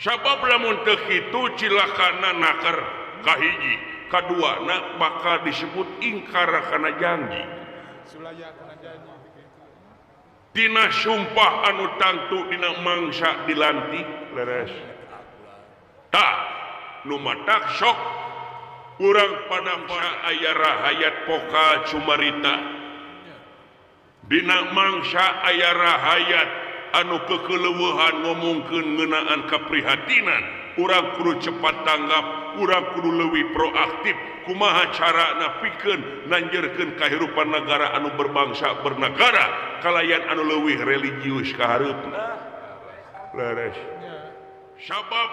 sabab lamun teu kitu cilakana nakar kahiji kadua bakal disebut ingkar kana janji tina sumpah anu tangtu dina mangsa dilantik leres tak nu matak sok urang pada aya rahayat poka cumarita dina mangsa aya rahayat anu kekeleueuhan ngomongkeun ngeunaan kaprihatinan urang kudu cepat tanggap urang kudu leuwih proaktif kumaha carana pikeun nanjeurkeun kahirupan negara anu berbangsa bernegara kalayan anu leuwih religius ka hareupna leres sabab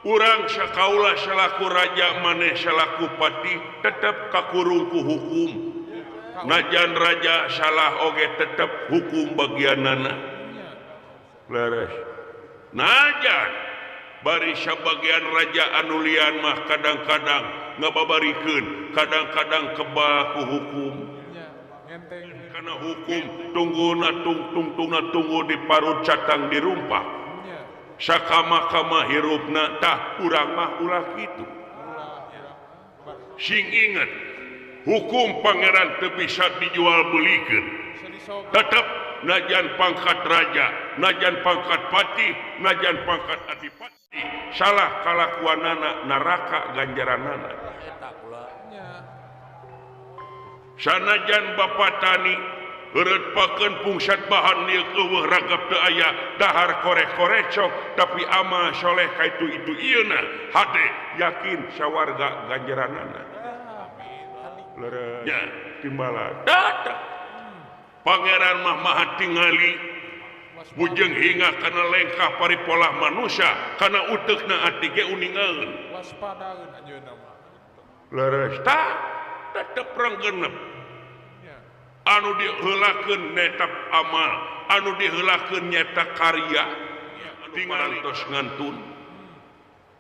urang sakaula salaku raja maneh salaku pati tetep kakurung ku hukum najan raja salah oge tetep hukum bagianana leres najan bari sabagian raja anu lian mah kadang-kadang ngababarikeun kadang-kadang kebal ku hukum karena hukum tunggu di parut catang di rumpah sakama-kama hirupna tah urang mah ulah kitu sing inget hukum pangeran teu bisa dijual belikeun tetep najan pangkat raja najan pangkat pati najan pangkat adipati salah kalakuanana neraka ganjaranana sanajan Bapak Tani heureut pakeun pungsat bahan ieu eueuh ragap teu aya dahar korek-korecok tapi amal soleh kaitu itu ieuna hade yakin sawarga ganjaranana nya timbalan datang pangeran mah maha tingali bujeng hinga kana lengkah paripolah manusia kana uteukna ati ge uningaeun waspadaeun anjeunna mah leres tah tetep ranggenep anu diheulakeun netap amal anu diheulakeun nyata karya tinggal tos ngantun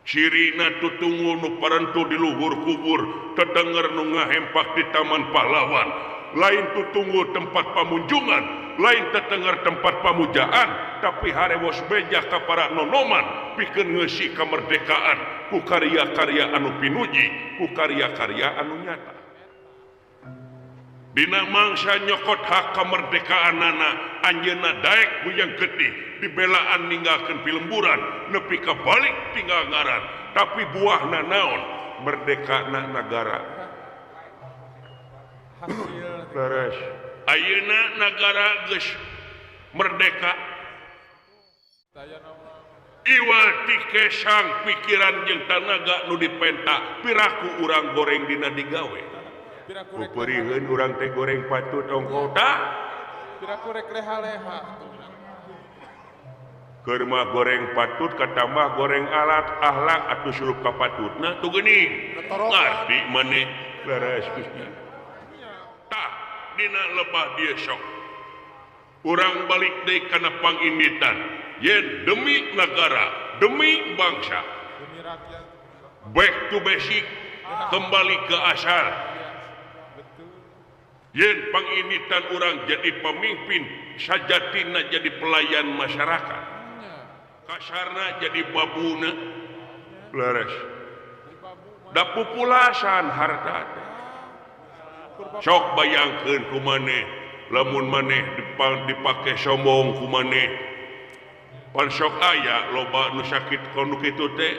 cirina tutungul nu parentu di luhur kubur tetenger nu ngahempak di taman pahlawan lain tutungul tempat pamunjungan lain tetenger tempat pamujaan tapi harewos beja ka para nonoman pikeun ngeusi kamerdekaan ku karya-karya anu pinuji ku karya-karya anu nyata dina mangsa nyokot hak kamerdekaanana anjeunna daek buyang getih dibelaan ninggalkeun pilemburan nepi ka balik tinggal ngaran tapi buahna naon merdekana negara leres ayeuna negara geus merdeka iwal ti kesang pikiran jeung tanaga nu dipenta piraku urang goreng dina digawe kupeureun urang teh goreng patut ongko tah piraku rek leha-leha keur mah goreng patut katambah goreng alat akhlak atuh suruh ka patutna tuh geuning ngarti maneh leres Gusti tah dina lebah dieu sok urang balik deui kana panginitan yen demi negara demi bangsa demi rakyat back to basic kembali ke asal yen panginitan urang jadi pemimpin sajatina jadi pelayan masyarakat kasarna jadi babuna leres da populasan harta sok bayangkeun ku maneh lamun maneh dipake sombong ku maneh pan sok aya loba nu sakit kono kitu teh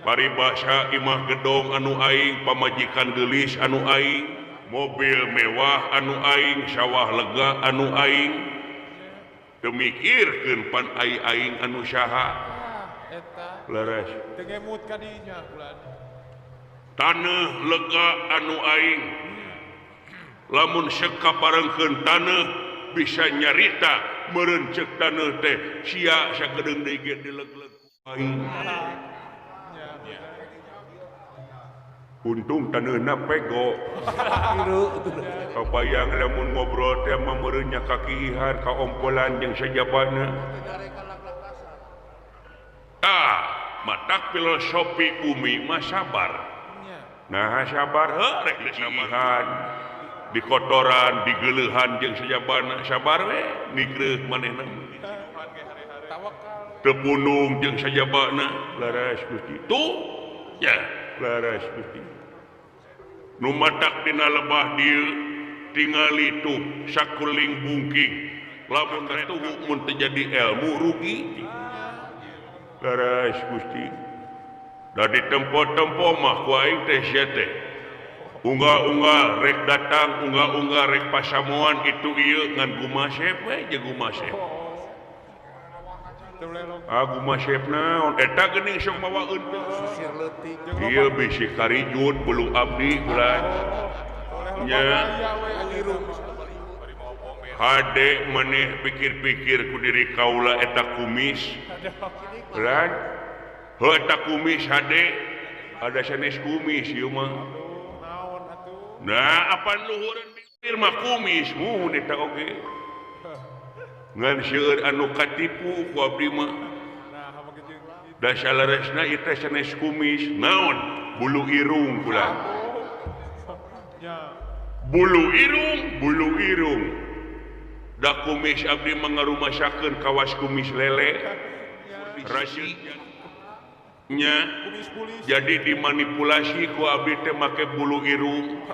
paribasa imah gedong anu aing pamajikan geulis anu aing mobil mewah anu aing sawah lega anu aing demikirkeun pan aing anu saha eta leres teu ngemut ka dinya ulah taneuh lega anu aing lamun sekaparengkeun taneuh bisa nyarita meureun ceuk taneuh teh sia sagedeung deui ge dileg-leg aing untung taneuna pego kabayang lamun ngobrol teh mah meureun nya kakieuhan kaompolan jeung sajabana matak filosofi bumi mah sabar nah sabar rek disabahan di kotoran di geuleuhan jeung sajabana sabar we nigreuh manehna tepunung jeung sajabana laras Gusti tuh ya laras Gusti nu matak dina lebah dieu tingali tuh sakuling bungking lamun tuh mun terjadi ilmu rugi laras Gusti da di tempo-tempo mah ku aing teh sia teh unggal-unggal rek datang unggal-unggal rek pasamuan itu ieu ngan gumasep we jeung gumasep gumasep naon eta geuning sok mawaeun ieu bisi karijut bulu abdi ulah nya hade maneh pikir-pikir ku diri kaula eta kumis ulah heuh eta kumis hade ada sanes kumis ieu mah nah apa luhureun pikir mah kumis mun eta oge ngan seueur anu katipu ku abdi mah da salaresna ieu teh sanes kumis naon bulu irung pula bulu irung da kumis abdi mangarumasakeun kawas kumis lele rasi nya jadi dimanipulasi ku abdi teh make bulu irung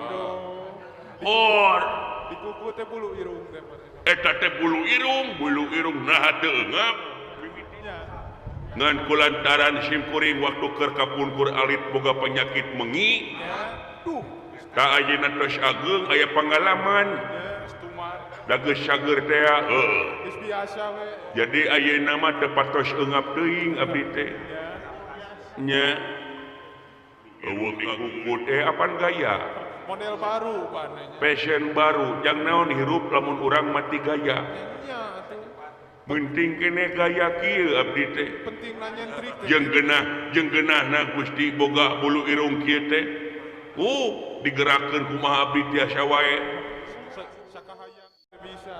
dikuku teh bulu irung teh eta teh bulu irung nah teu eungap ngan kulantaran simkuring waktu keur kapungkur alit boga penyakit mengi ka ayeuna tos ageung aya pangalaman da geus sager teh geus biasa we jadi ayeuna mah teu patos eungap teuing abdi teh nya eueuh dikuku teh apan gaya model baru fashion baru jang naon hirup lamun urang mati gaya penting kene gaya kieu abdi teh penting nyentrik jeung geunahna Gusti boga bulu irung kieu teh digerakkeun kumaha abdi tiasa wae sakahayang bisa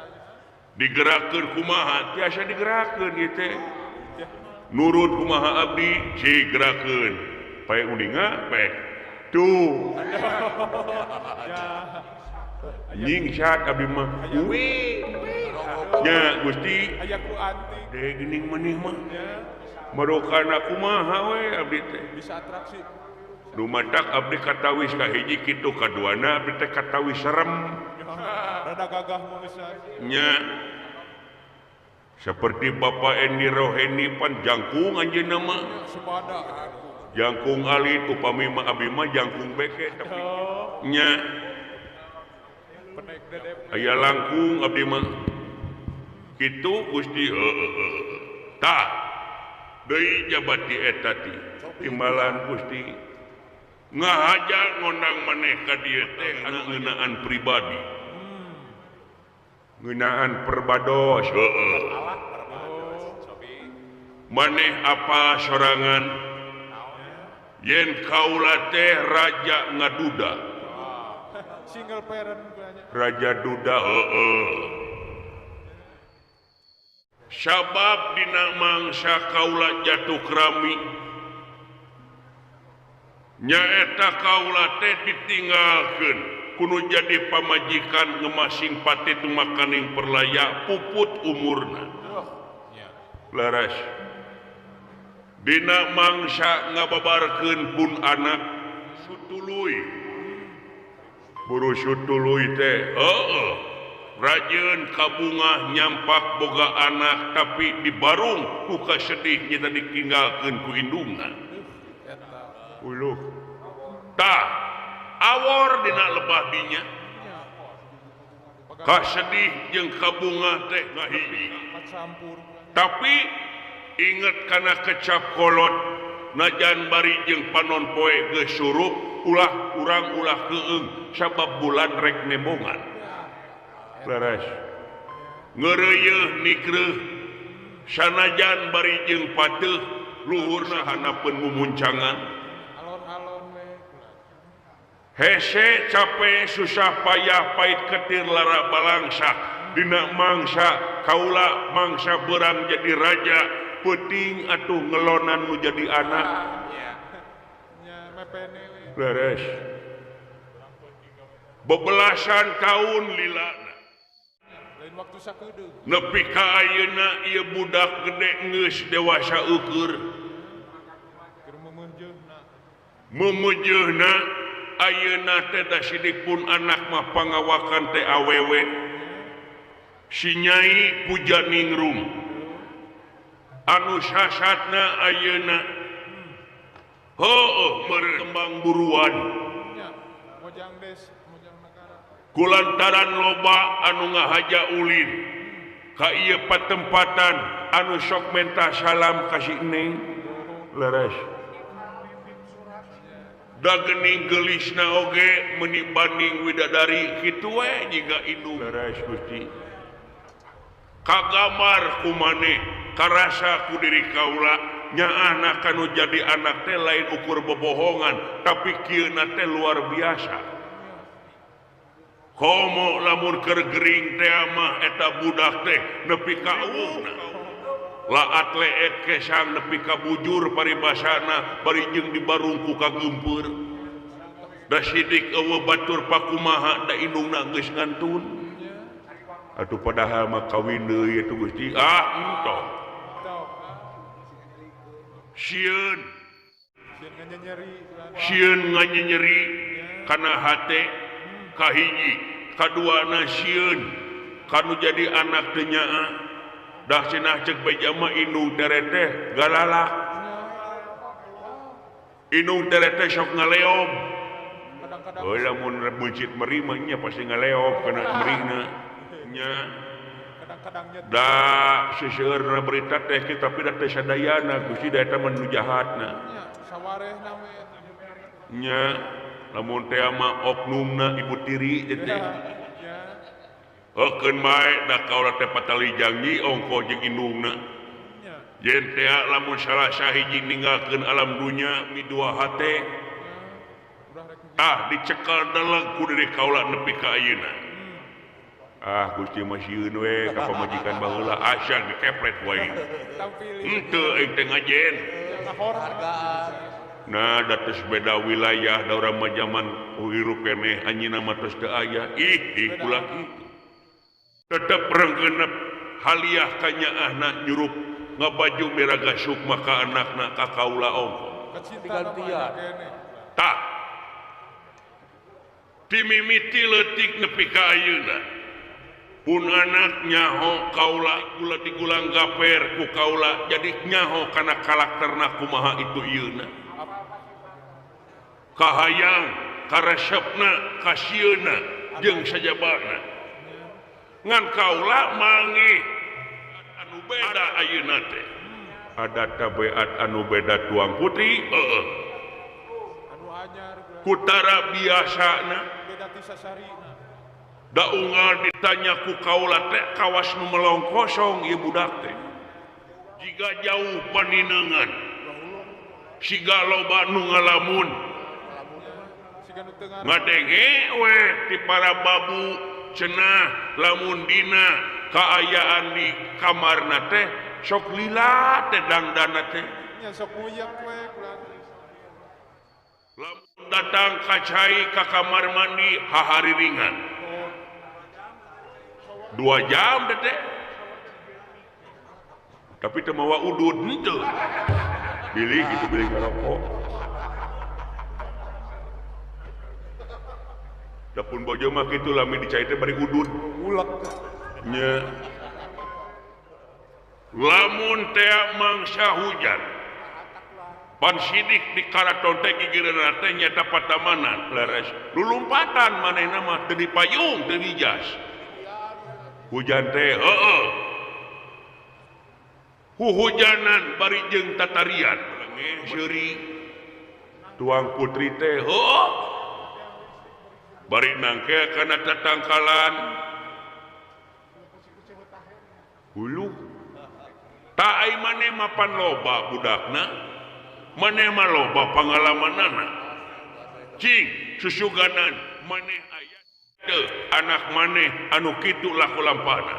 digerakkeun kumaha tiasa digerakkeun ieu teh nurut kumaha abdi sigerakeun pae uninga pae tuh nyingsat abdi mah nya Gusti aya ku anti deui geuning maneh mah marokana kumaha we abdi teh bisa atraksi nu matak abdi katawis ka hiji kitu kaduana abdi teh katawis serem rada gagah meusan nya seperti Bapak Endi Roheni pan jangkung anjeunna mah jangkung alit upami mah abdi mah jangkung beke tapi nya aya langkung abdi mah kitu Gusti tah deui jabati eta ti timbalan Gusti ngahajar ngondang maneh ka dieu teh anu ngeunaan pribadi ngeunaan perbados maneh apa sorangan yen kaula teh raja ngaduda single parent raja duda sabab dina mangsa kaula jatuh krami nyaeta kaula teh ditinggalkeun kudu jadi pamajikan ngemasing pati tumakaning perlaya puput umurna laras dina mangsa ngababarkeun pun anak sutuluy buru sutuluy teh rajeun kabungah nyampak boga anak tapi dibarung ku kasedih nyata ditinggalkeun ku indungna uluh tah awor dina lebah dinya kasedih jeung kabungah teh ngahiji tapi inget kana kecap kolot najan bari jeung panon poe geus surup ulah urang ulah keung sabab bulan rek nembongan laras ngeureuyeuh nikreuh sanajan bari jeung pateuh luhurna hanapeun mumuncangan alon-alon we hese capek susah payah pait ketir lara balangsa dina mangsa kaula mangsa berang jadi raja penting atuh ngelonan nu jadi anak beres bebelasan tahun lilana nepi ka ayeuna ieu budak gede geus dewasa ukur memeujeuhna ayeuna teh da sidik pun anak mah pangawakan teh awewe si Nyai Puja Ningrum anu sasatna ayeuna berkembang buruan kulantaran loba anu ngahaja ulin ka ieu patempatan anu sok menta salam kasih neng leres da geuning geulisna oge meuni banding widadari kitu we jiga indung leres Gusti kagamar kumane karasa ku diri kaula nyaana kanu jadi anak teh lain ukur bobohongan tapi kieuna teh luar biasa komo lamun keur gering teh mah eta budak teh nepi ka uwna laat leet kesang nepi ka bujur paribasana bari jeung dibarungku ka geumpeur da sidik eueuh batur pakumaha da indungna geus ngantun atuh padahal mah kawin deui atuh Gusti entong sieun nganyeri kana hate kahiji kaduana sieun kanu jadi anak teu nyaa dah cenah ceuk beja mah indung terete galalak indung terete sok ngaleom euy lamun buncit meri mah nya pasti ngaleom kana merina nya da seseueurna berita teh tapi da teh sadayana Gusti da eta mah nu jahatna nya lamun teh mah oknumna ibu tiri teh keun bae da kaula teh patali janji ongko jeung indungna yen teh lamun salah sahiji ninggalkeun alam dunya midua hate dicekel deleg ku diri kaula nepi ka ayeuna Gusti mah sieun we ka pamajikan baheula asal dikepret wae henteu aing teh ngajen nah da tos beda wilayah da urang mah zaman hirup keneh anjeunna mah tos teu aya ulah kitu tetep rengkeunep haliah ka nyaahna nyurup ngabaju miraga sukma ka anakna ka kaula ongko gantian tah timimiti leutik nepi ka ayeuna pun anak nyaho kaula gula digulang gaper ku kaula jadi nyaho kana karakterna kumaha itu ieuna kahayang karesepna kasieuna jeung sajabana ngan kaula manggih anu beda ayeuna teh ada tabeat anu beda tuang putri anu anyar kutara biasana beda ti sasarina da unggal ditanya ku kaula teh kawas nu melong kosong ieu budak teh jiga jauh paninengan siga loba nu ngalamun ngadenge we ti para babu cenah lamun dina kaayaan di kamarna teh sok lila teh dangdana teh nya sok uyak we lamun datang ka cai ka kamar mandi hahariringan 2 jam teh tapi teu mawa udud henteu bilih gitu bilih ngarokok dapun bojo mah kitu lamun dicai teh bari udud ulek nya lamun teh mangsa hujan pan sidik di karaton teh gigireunna teh nyata patamanan leres lulumpatan manehna mah teu dipayung teu dijas hujan teh hujanan bari jeung tatarian seuri tuang putri teh bari nangke kana tatangkalan hulu tak ai maneh mapan loba budakna maneh mah loba pangalamanana cing susuganan maneh aya teu anak maneh anu kitu laku lampana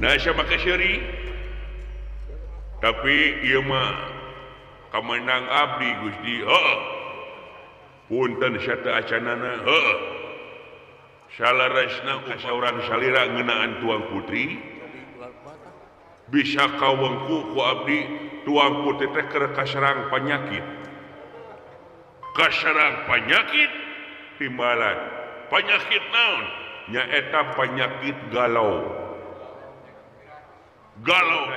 nah siapa keseuri tapi ieu mah kamanang abdi Gusti punten syata acanana salaresna kasauran salira ngeunaan tuang putri bisa kawengku ku abdi tuang putri teh keur kasarang penyakit timbalan penyakit naon nyaeta penyakit galau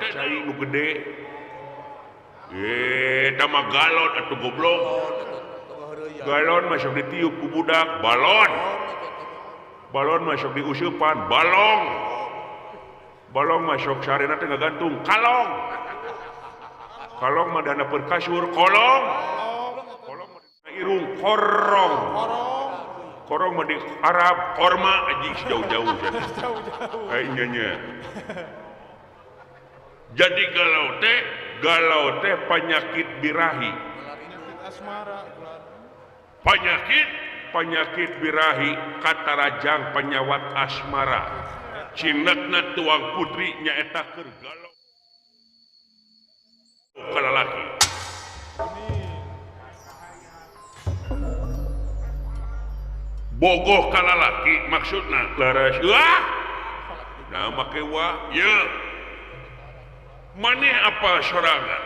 teh cai nu gede mah galon atuh goblok galon masuk ditiup ku budak balon masuk diusupan balong masuk sarena teh ngagantung kalong mah dana perkasur kolong mah irung korong mah di Arab korma anjing jauh-jauh kayaknya jadi galau teh penyakit birahi penyakit birahi kata rajang penyawat asmara cinetna tuang putri nyaeta keur galau ka lalaki bogoh ka lalaki maksudna laras nah make ya maneh apa sorangan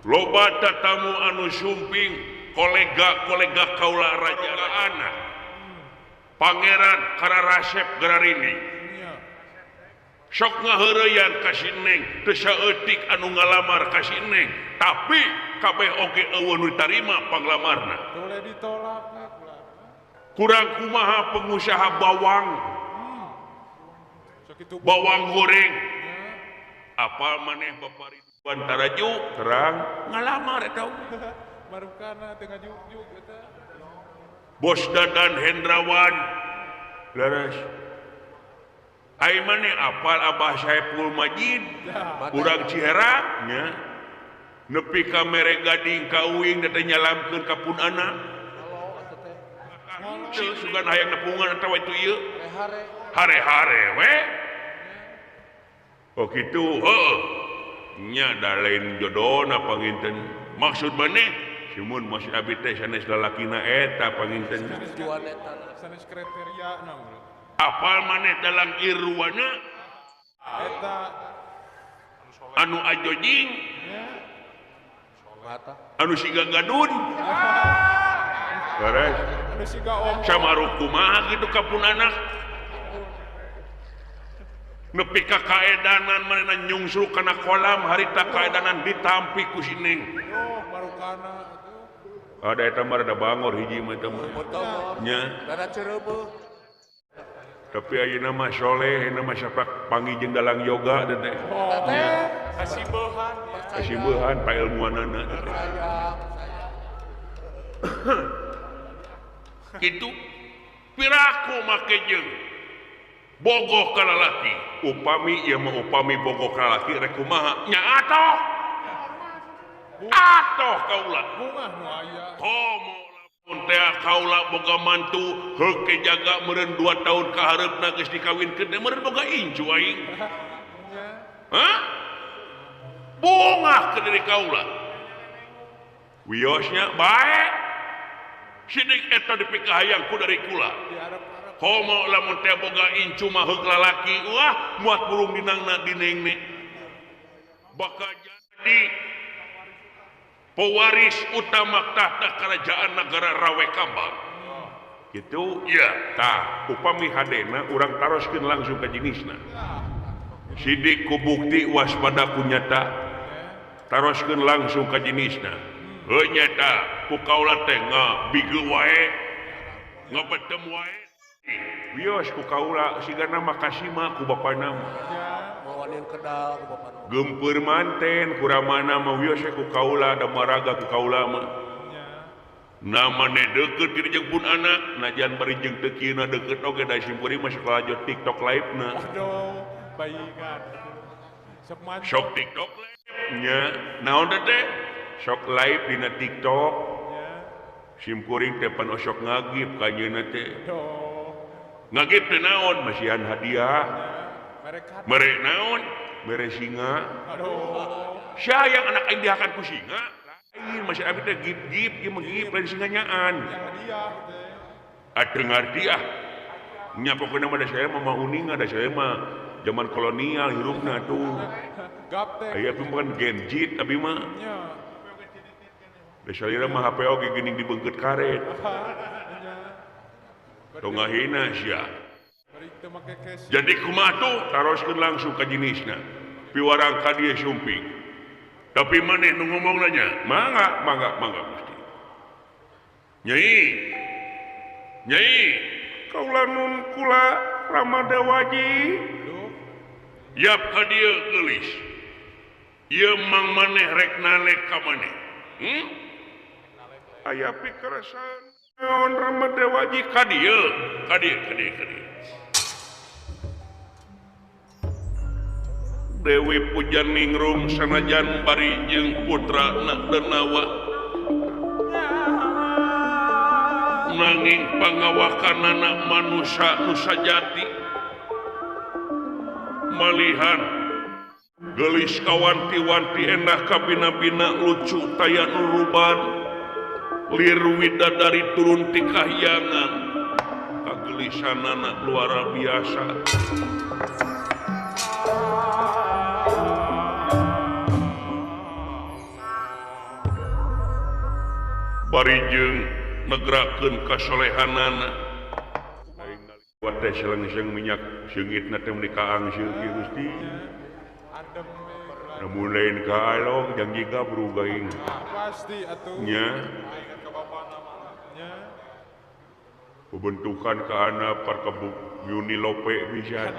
loba tatamu anu sumping kolega kaula raja anak pangeran Kararasep Gararini sok ngaheureyan ka si Neng teu saeutik anu ngalamar ka si Neng tapi kabeh oge eueuh nu tarima panglamarna boleh ditolak kurang kumaha pengusaha bawang goreng apa maneh Bapak Ridwan Taraju terang ngalamar eta marukana teu ngajuk eta Bos Dadan Hendrawan leres ai maneh apal Abah Saiful Majid urang Ciherang nya nepi ka mere gading ka uing teh nyalamkeun ka punana sugan hayang nepungan atawa itu ieu hare-hare we oh kitu nya da lain jodona panginten maksud maneh simun masih abdi teh sanes lalakina eta panginten sanes kriteria na apal maneh dalam irwana eta anu ajojing anu siga gadun beres anu siga om samaruh kumaha kitu kapun anak nepi ka kaedanan manehna nyungsru kana kolam harita kaedanan ditampi ku si Neng marukana ada eta mah ada bangor hiji mah eta mah nya dara ceureuh tapi ayeuna mah soleh ayeuna mah sapak panggih dalang yoga teh nya kasibeuhan pailmuanana kitu piraku make jeung bogoh ka lalaki upami ieu mah upami bogoh ka lalaki rek kumaha nya atoh kaula bungah nu aya komo lamun teh kaula boga mantu heuke jaga meureun 2 tahun ka hareupna geus dikawinkeun teh meureun boga incu aing bungah ke diri kaula wiosnya bae sidik eta dipikahayangku dari kula komo lamun teh boga incu mah heuk lalaki wah muat burung dinangna dinengna bakal jadi pewaris utama tahta kerajaan negara Rawe Kambang gitu ya tah upami hadena urang taroskeun langsung ka jenisna sidik ku bukti waspada ku nyata taroskeun langsung ka jenisna heuh nyata ku kaula teh ngabigeu wae ngabetem wae wios ku kaula sigana makasih mah ku bapana mawaneun kedal ku bapana gempeur manten kuramana mah wios ku kaula da maraga ku kaula mah namane deukeut ti jeung pun anak najan bari jeung teu kieu deukeut oge da simpuri mah sekolah jo TikTok live na aduh bayigan sok TikTok live nya naon teh sok live dina TikTok simkuring teh pan osok ngagip ka nyeuna teh ngagip teh naon masihan hadiah mere naon mere singa aduh sia yang anak aing dihakan ku singa masih abi teh gip ieu mah gip lain singanyaan. Atuh ngarti ah. Nya pokona mah da saya mah uning ada saya mah zaman kolonial hirupna tuh. Aya tuh bukan genjit abi mah. Da saya mah HP oge geuning dibeungkeut karet. Tongahina sia. Jadi kumaha tuh taroskeun langsung ka jenisna. Piwarang ka dieu sumping. Tapi maneh nu ngomong nanya, mangga Gusti. Nyai, kaula nun kula Ramadewaji. Yap ka dieu geulis. Ieu mang maneh rek nalek ka maneh. Aya pikeresan naon Ramadewaji ka dieu. Dewi Pujaningrum sanajan bari jeung putrana Denawa nanging pangawakanana manusia nu sajati malihan geulis kawanti-wanti endah kabina-bina lucu taya nuruban lir widadari turun ti kahyangan kagelisanana luar biasa. Bari jeung negrakeun kasolehanana aing ngaliwat teh seleng-seleng minyak seungitna teh mun kaang seueur Gusti namun lain ka along jang jiga bruga aing pasti atuh nya pembentukan ka anak parkebuk Yuni Lope bisa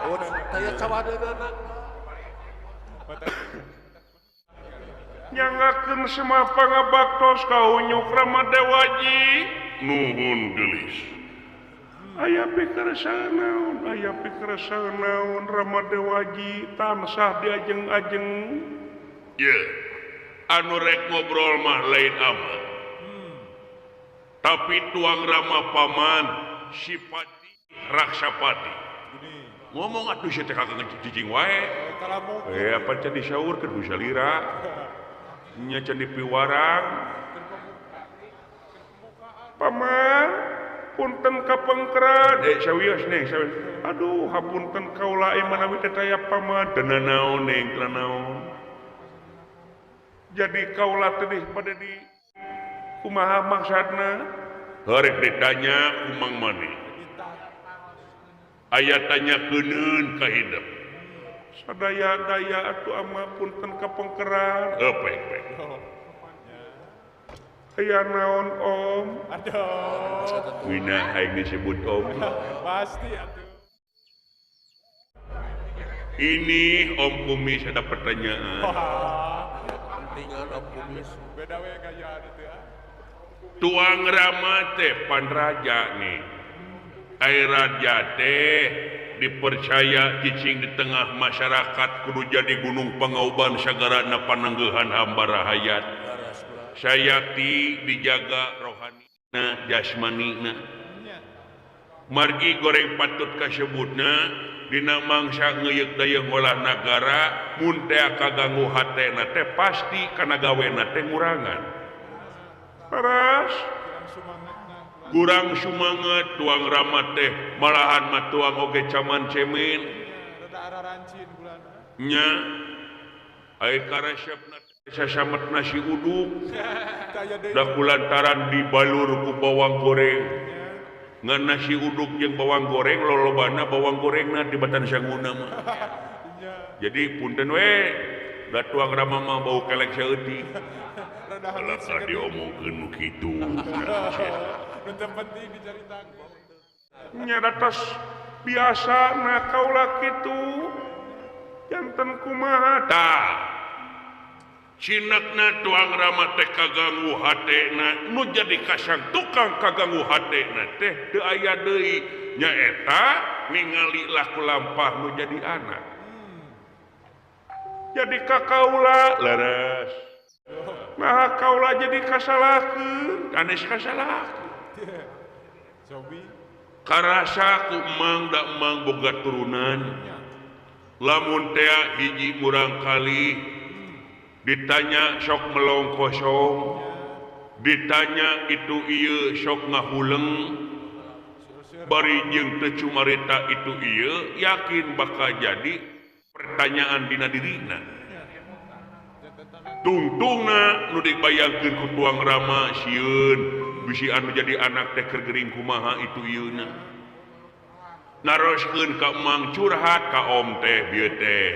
oh taya cawadeunana nyangakeun semua pangabaktos ka unyuk Ramadewaji nuhun geulis aya pikeresan naon Ramadewaji tansah diajeng-ajeng ye anu rek ngobrol mah lain amat tapi tuang Rama paman Sipati Raksapati ngomong atuh sia teh kagak cicing wae apa can disaurkeun ku salira nya can dipiwarang paman punten kapengkeran sawios neng aduh hapunten kaula manawi teh taya paman teu naon neng teu naon jadi kaula teh pada di kumaha maksudna harek ditanya kumang maneh aya tanyakeun ka hidup sadaya-daya atuh ama punten kapengkeran pek aya naon om aduh wina aing disebut om pasti atuh ini Om Kumis ada pertanyaan pentingan Om Kumis beda we gaya itu ya tuang Rama teh pan raja nih air raja teh dipercaya cicing di tengah masyarakat kudu jadi gunung pangauban sagarana pananggehan hamba rahayat sayati dijaga rohanina jasmanina margi goreng patut kasebutna dina mangsa ngeuyeuk dayeuh ngolah nagara mun teh kaganggu hatena teh pasti kana gawena teh ngurangan paras kurang sumanget tuang Rama teh malahan mah tuang oge caman cemen nya ai karesepna sasamet nasi uduk da kulantaran dibalur ku bawang goreng ngan nasi uduk jeung bawang goreng lolobana bawang gorengna tibatan sangguna mah jadi punten we da tuang Rama mah bau kelek saeutik kalau tadi omongkeun nu kitu penting dicaritakeun nya datos biasa na kaula kitu janten kumaha tah cinekna tuang Rama teh kaganggu hatena nu jadi kasang tukang kaganggu hatena teh teu aya deui nya eta ningali laku lampah nu jadi anak jadi ka kaula leres nah kaula jadi kasalakeun kanes kasalakeun karasa ku emang da emang boga turunan lamun teh hiji murang kali ditanya sok melong kosong, ditanya itu iya sok ngahuleng, bari jeung teu cumarita itu iya yakin bakal jadi pertanyaan dina dirina. Tungtungna nu dibayangkeun ku tuang rama sieun bisi anu jadi anak teh keur geuring kumaha itu ieuna. Naroskeun ka emang curhat ka om teh bieu teh.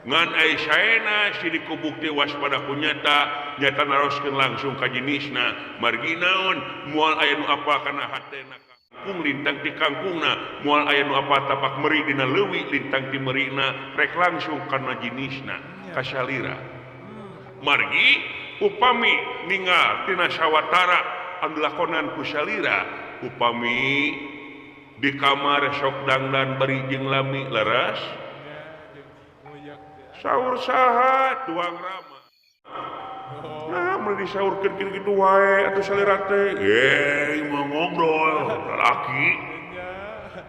Ngan ai saena si dikubuk teh waspada ku nyata naroskeun langsung ka jenisna. Margi naon moal aya nu apa kana hatena kangkung lintang di kangkungna, moal aya nu apa tapak meri dina leuwih lintang di merina rek langsung kana jenisna ka salira. Margi upami ningal tina sawatara anu lakonan ku salira, upami di kamar sok dangdan bari jeung lami leres saur saha tuang rama. Nah, mulai disaurkeun kitu wae atuh salira teh. Mah ngobrol lalaki.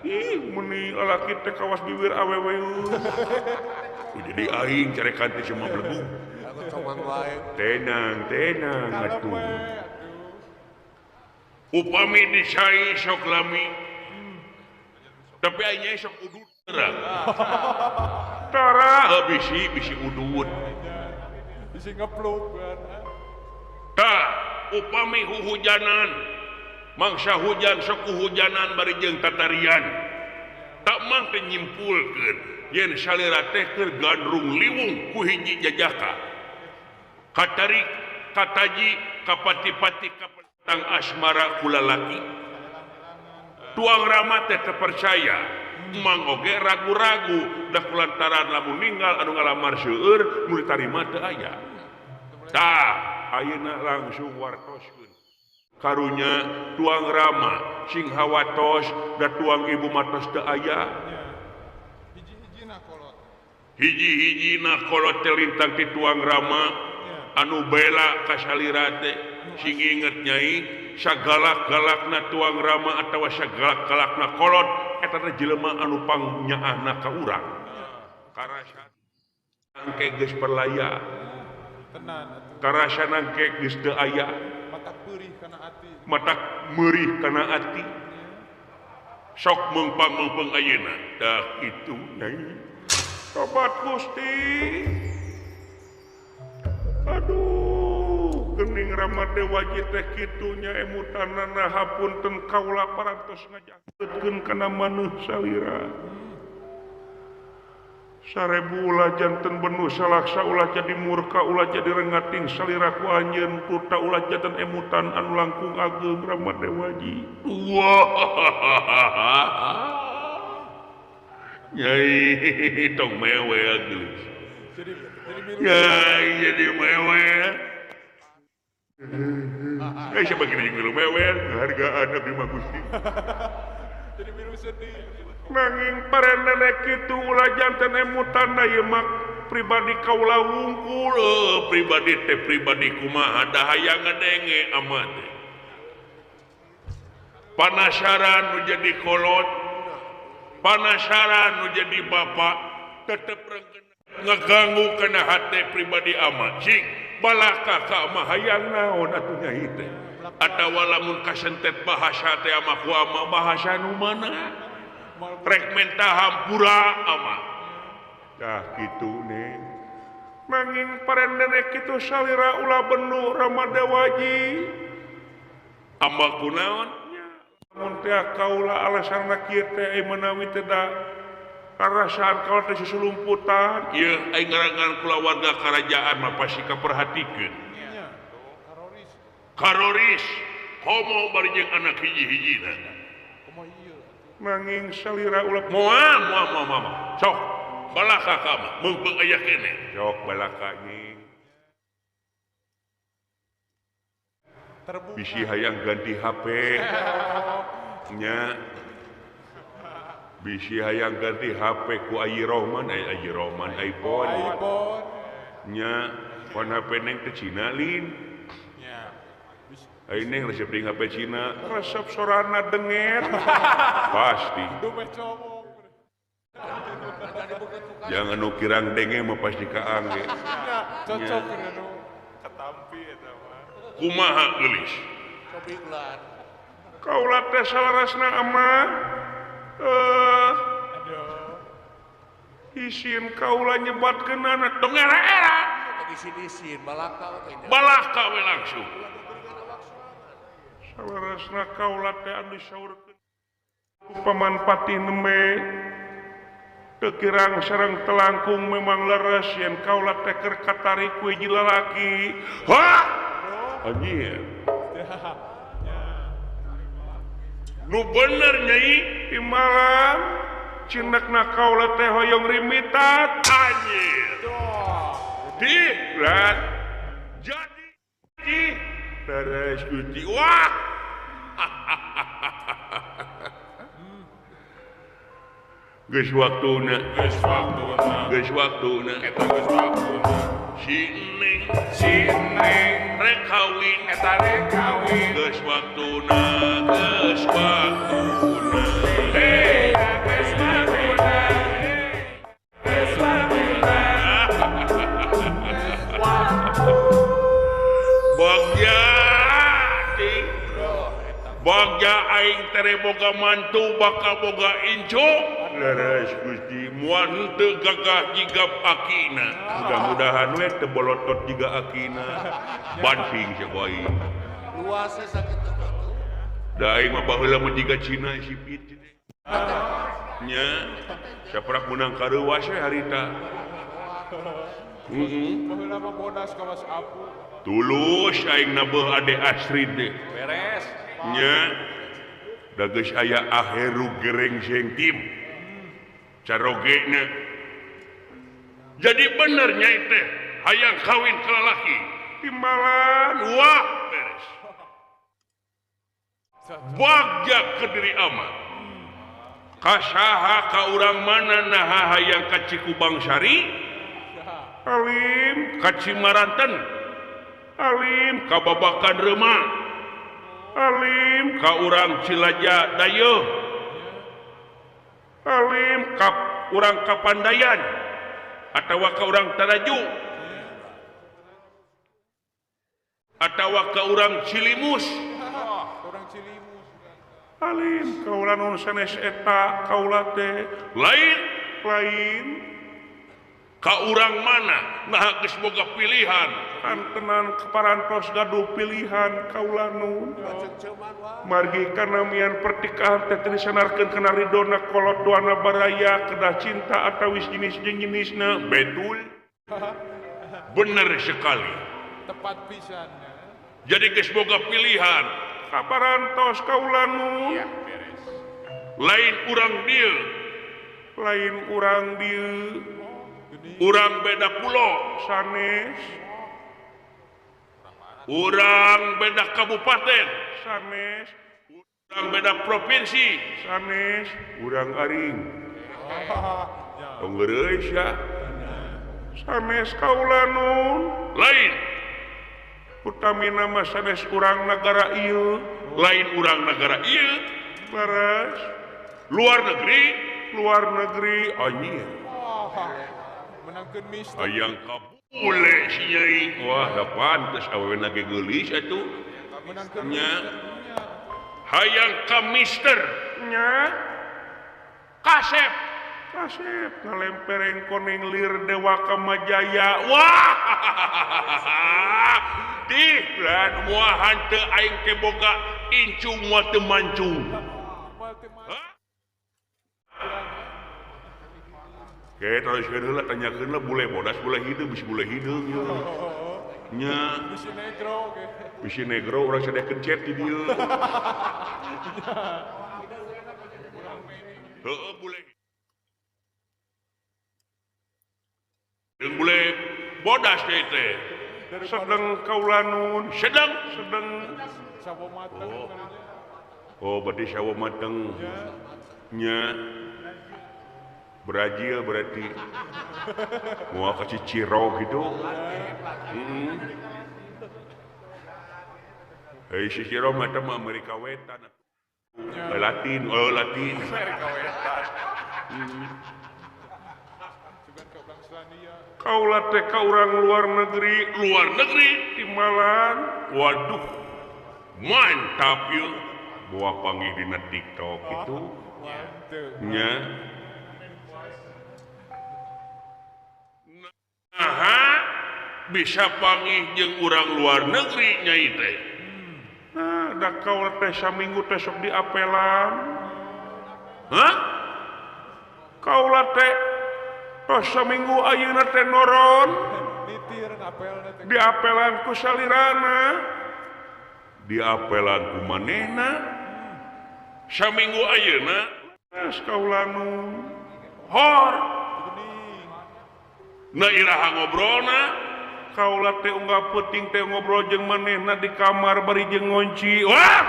Ih, meni lalaki teh kawas bibir awewe. Jadi aing carekan teh cuma blebu. Tenang atuh. Upami disai sok lami. Tapi aing sok udud terang. Tara bisi udud. Bisi ngepluk. Tah, upami hujanan. Mangsa hujan sok hujanan bari jeung tatarian. Tak mang teh nyimpulkeun yen salira teh keur gandrung liwung ku hiji jajaka. Katarik, kataji, kapati-pati kapatang asmara ku lalaki. Tuang rama teh terpercaya. Mang oge ragu-ragu dah kulantaran lamun ninggal anu ngalamar seueur nu ditarima teu aya. Tah, ayeuna langsung wartoskeun. Karunya tuang rama sing hawatos da tuang ibu matos teu aya. Hiji-hijina kolot teh lintang ti tuang rama anu bela ka salira teh sing inget nyai sagalak-galakna tuang rama atawa sagalak-galakna kolot eta teh jelema anu pangnyaahna ka urang. Karasa angke geus perlaya. Karasa nangke geus teu aya. Matak meurih kana ati. Sok mengpang-mengpeng ayeuna. Dah kitu nyai. Tobat Gusti. Aduh, geuning Rama Dewaji teh kitu nya emutanana hapunten kaula parantos ngajakeutkeun kana maneuh salira. Sarebu ulah janten benuh salaksa ulah jadi murka ulah jadi rengating salira ku anjeun kurta ulah janten emutan anu langkung ageung Rama Dewaji. Nyai tong mewe geus. Nyai jadi mewe. Siapa kira jeung mewe hargaan abdi mah Gusti. Jadi milu sedih. Nanging parenene kitu ulah janten emutan ieu mah pribadi kaula wungkul pribadi teh pribadi kumaha dahaya ngadenge amat. Panasaran nu jadi kolot, panasaran nu jadi bapak tetep ngeganggu kana hate pribadi amat. Cing balaka ka mah hayang naon atuh nyai teh. Atawa lamun kasentet bahasa teh ama ku ama bahasa nu mana? Rek menta hampura ama. Dah kitu neng. Nanging parendene kitu salira ulah benuh Rama Dewaji. Amba kunaon? Lamun teh kaula alasanna kieu teh menawi teh da karasaan kaula teh susulumputan. Ieu aing ngarangan kula warga karajaan mah pasti kaperhatikeun. Karoris, komo bari jeung anak hiji-hijina. Nanging salira ulah moal. Sok balaka ka mah meungpeung aya kene. Sok balaka nying. Bisi hayang ganti HP. Nya. Bisi hayang ganti HP ku Ayi Rohman, iPhone. Nya, pon HP neng teh Cina lin. Ayo neng resep di HP Cina, resep sorana dengen. Pasti. Jangan ukirang denge mah pasti kaangge. cocok anu katampi eta mah. Kumaha geulis? Kobiklan. Kaula teh salarasna amah isin kaula nyebatkeun anak tong era-era. Disin balaka Balaka we langsung. Salarasna kaula teh anu disaurkeun ku Paman Patih Neme teu kirang sareng telangkung memang leres yen kaula teh keur katarik ku hiji lalaki. Hah? Anjir. Nu bener Nyai di malam cindekna kaula teh hoyong rimitat anjir. Lan jadi terus Gusti wah geus waktuna geus waktuna si neng rek kawin eta rek kawin geus waktuna geus waktuna Bagja aing tere boga mantu bakal boga inco leres Gusti moal henteu gagah jigap akina mudah-mudahan we teu bolotot jiga akina banting sia ku aing luasnya sakit tuh da aing mah baheula mah jiga Cina sipit nya saperak menang kareuwas we harita baheula mah bodas ka Mas Apu tulus aing nabeuh ade Astrid deh beres nya da geus aya aheru gereng sengtim carogena jadi bener Nyai teh hayang kawin ka lalaki timbalan wah beres bagja ke diri amat kasaha ka urang mana naha hayang ka Cikubang Sari alim ka Cimaranten alim ka Babakan Reuma alim ka urang Cilaja Dayeuh alim ka urang Kapandayan atawa ka urang Taraju atawa ka urang Cilimus orang Cilimus alim ka urang nu sanes eta kaula teh lain ka urang mana nah geus boga pilihan antenan keparantos gaduh pilihan kaula nun margi kana mian pertikahan teh disanarkeun kana ridona kolot duana baraya kedah cinta atawis jenis jeung jenisna betul bener sekali tepat pisan jadi geus boga pilihan kaparantos kaula nun ya beres lain urang dieu urang beda pulau sanes urang beda kabupaten sanes urang beda provinsi sanes urang aring tonggereus ya sanes kaula nun lain utamina mah sanes urang negara ieu lain urang negara ieu laras luar negeri anjir menangkeun mistik hayang kabule si Nyai wah da pantes awena ge geulis atuh menangkeun nya hayang ka mister nya kasep ngalempereng koneng lir dewa Kamajaya wah dihlan moal hanteu aing teh boga incung moal teu mancung Oke, terus heula tanyakeun lah bule bodas bule hideung bisi bule hideung nya bisi negro urang sadekeun chat di dieu heueuh bule jeung bule bodas teh sedeng kaula nun sedeng sawo mateng oh berarti sawo mateng nya Brazil berarti mau kasih ciro gitu si ciro macam Amerika Wetan Latin Amerika Wetan Australia. Kaula teh ka urang luar negeri Timbalan. Waduh, mantap ya. Bawa panggil dina TikTok itu. Mantep. Nya. Nah, bisa panggil jeung urang luar negeri nyai teh. Nah, da kaula teh saminggu teh sok diapelan. Hah? Kaula teh tos saminggu ayeuna teh noron Nitir apelna teh. diapelan ku salirana. Diapelan ku manehna. Saminggu ayeuna geus kaula nu hor. Geuning. Na iraha ngobrolna kaula teh unggah peuting teh ngobrol jeung manehna di kamar bari jeung ngonci. Wah!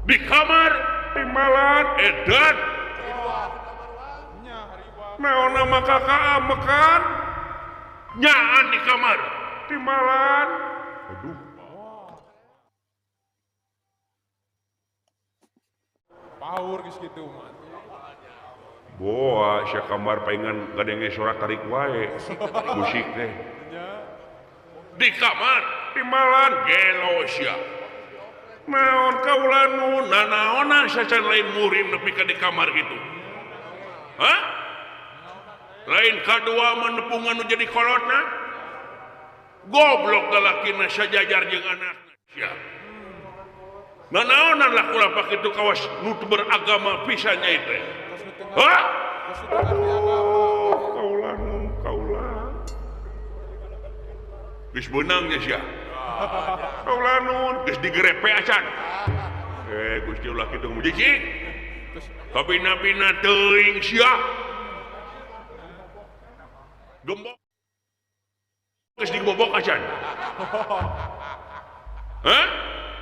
Di kamar Timbalan edan. Nya hariwang. Naonna maka kaamekan nyaan di kamar Timbalan. Aduh. Power geus kitu mah. Boa sia kamar paingan gadenge surat tarik wae. Musik teh. Nya Di kamar Timbalan gelo sia. Naon kaula nu nanaonan sacan lain murim nepi ka di kamar gitu. Hah? Lain kadua menepungan nu jadi kolotna. Goblok lalakina sajajar jeung anakna sia. Nanaonan lah kula pakitu kawas nu teu beragama pisan nya teh. tos nu teu Hah? tos nu teu ngarti agama. Kaula. Geus beunang nya sia. Kaula nun geus digerepe acan. Gusti Allah kitu mujicing. Terus Kabina-bina teuing sia. Gembok. Geus digebobok acan. Hah?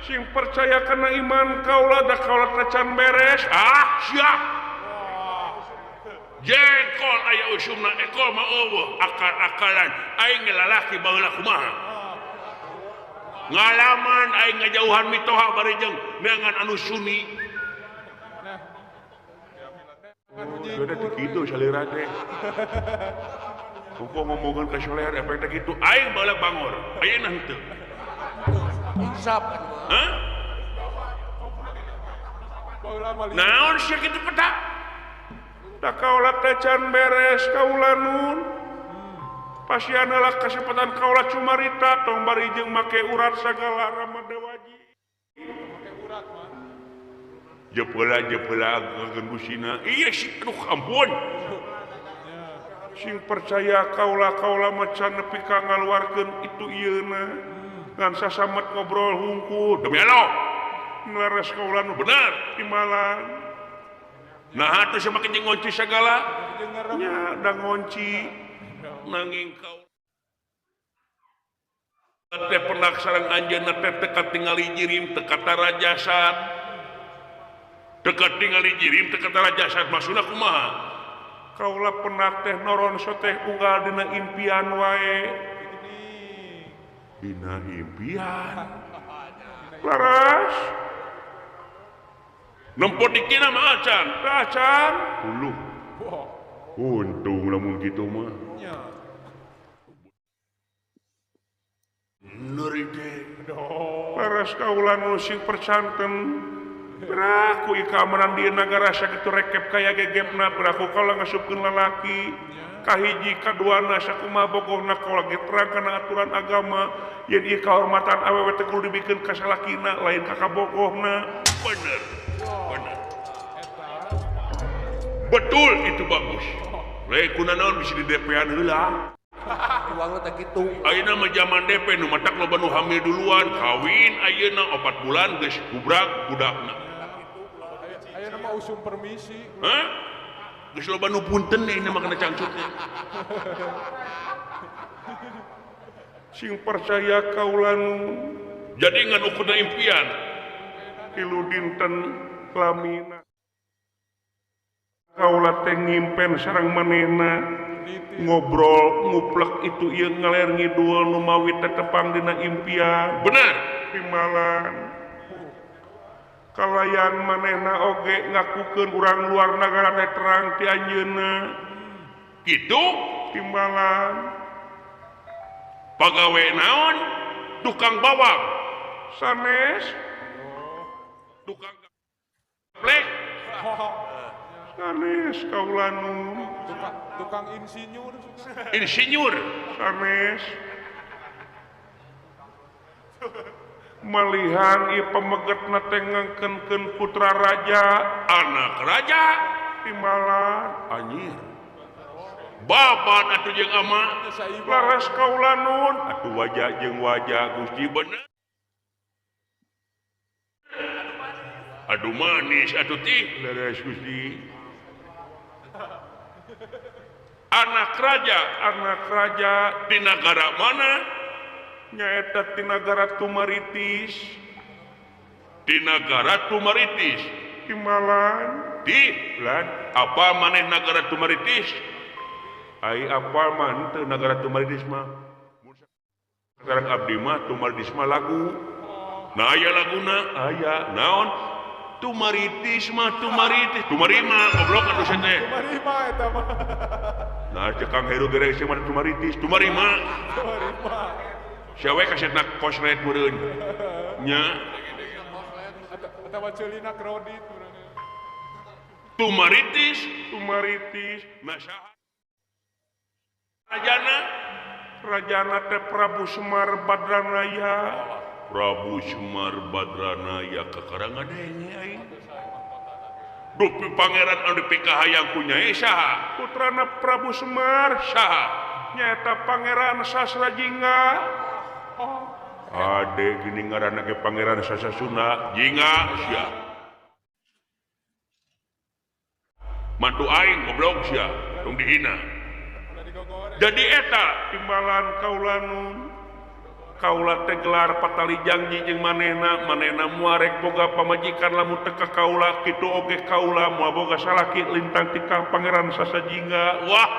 Sing percaya kana iman kaula da kaula tacan beres. Sia. Jengkol aya usumna ekol mah eueuh akal-akalan aing lalaki baheula kumaha. Ngalaman aing ngajauhan mitoha bari jeung neangan anu sunni. nah. Udah teh kitu salira teh. Kumpul ngomongan ka solehan efek teh kitu aing baheula bangor. Ayeuna henteu. Insap. Hah? Baheula mah Naon sia kitu petak? Da kaula teh can beres kaula nun. Pasian heula kasempatan kaula cumarita tong bari jeung make urat sagala ramadewaji. pakai urat mah. Jepeula ngageun busina. Iya sih aduh ampun. Sing percaya kaula macan nepi ka ngaluarkeun itu ieuna. Ngan sasamet ngobrol hungkul. Demi Allah. Ngleres kaula nu bener Timbalan. Nah atuh sia make jeung ngonci sagala. Dengar Nya da ngonci nanging kau teh pernah sareng anjeunna teh teka tingali jirim teka tara jasad teka tingali jirim teka tara jasad maksudna kumaha kaula pernah teh noron teh unggal dina impian wae dina impian laras nempot dikina mah acan uluh Wah. untung lamun kitu mah Nya. Nuride Aduh. paras kaula nu sing percanten beraku ikamanan di negara sakitu rekep kaya gegebna beraku kaula ngasupkeun lalaki kahiji kaduana sakumaha bogohna kaula ge terang kana aturan agama yen ieu kahormatan awewe teh kudu dibikeun ka salakina lain ka kabogohna bener betul itu bagus lain kunaon bisa di DP-an heula Uangnya tak gitu. ayeuna mah zaman DP nu matak loba nu hamil duluan kawin ayeuna 4 bulan geus gubrak budakna. Aya nama usum permisi. Hah? Geus loba nu punten nih nama kana cangcutna. Sing percaya kaulan jadi ngan ukurna impian. Tilu dinten lamina. Kaula teh ngimpen sareng manehna. Ngobrol nguplek itu ieu ngaler ngidul nu mawi tetepang dina impian bener Timbalan kalayan manehna oge ngakukeun urang luar negara teh terang ti anjeunna kitu timbalan pagawe naon tukang bawang sanes tukang plek sanes kaula nu Tukang insinyur. insinyur sanes malihan ieu pamegetna teh ngangkenkeun putra raja anak raja timbalan anjir babat atuh jeung ama laras kaula nun atuh wajah jeung wajah Gusti bener aduh manis atuh ti laras Gusti anak raja di negara mana nyaeta di negara Tumaritis timbalan di lan apa maneh negara Tumaritis ai apa man teu negara Tumaritis mah sekarang abdi mah Tumaritis mah lagu nah aya laguna aya naon Tumaritis tumarima goblok atuh teh Tumarima eta mah. nah cekang heru gerek sih mah Tumaritis tumarima siawe kasetna koslet meureun nya Eta mah ceulina kredit urang. Tumaritis nah saha rajana teh Prabu Semar Badranaya kakarangan denge aing dupi pangeran anu dipikahayang ku Nyai saha putrana Prabu Semar saha nyaeta Pangeran Sasrajingga ade gini ngaranna ge Pangeran Sasasuna Jingga sia mantu aing goblok sia tong dihina jadi eta timbalan kaula teh gelar patali janji jeung manehna muarek boga pamajikan lamun teu ka kaula kitu oge kaula moal boga salaki lintang ti Pangeran Sasajingga wah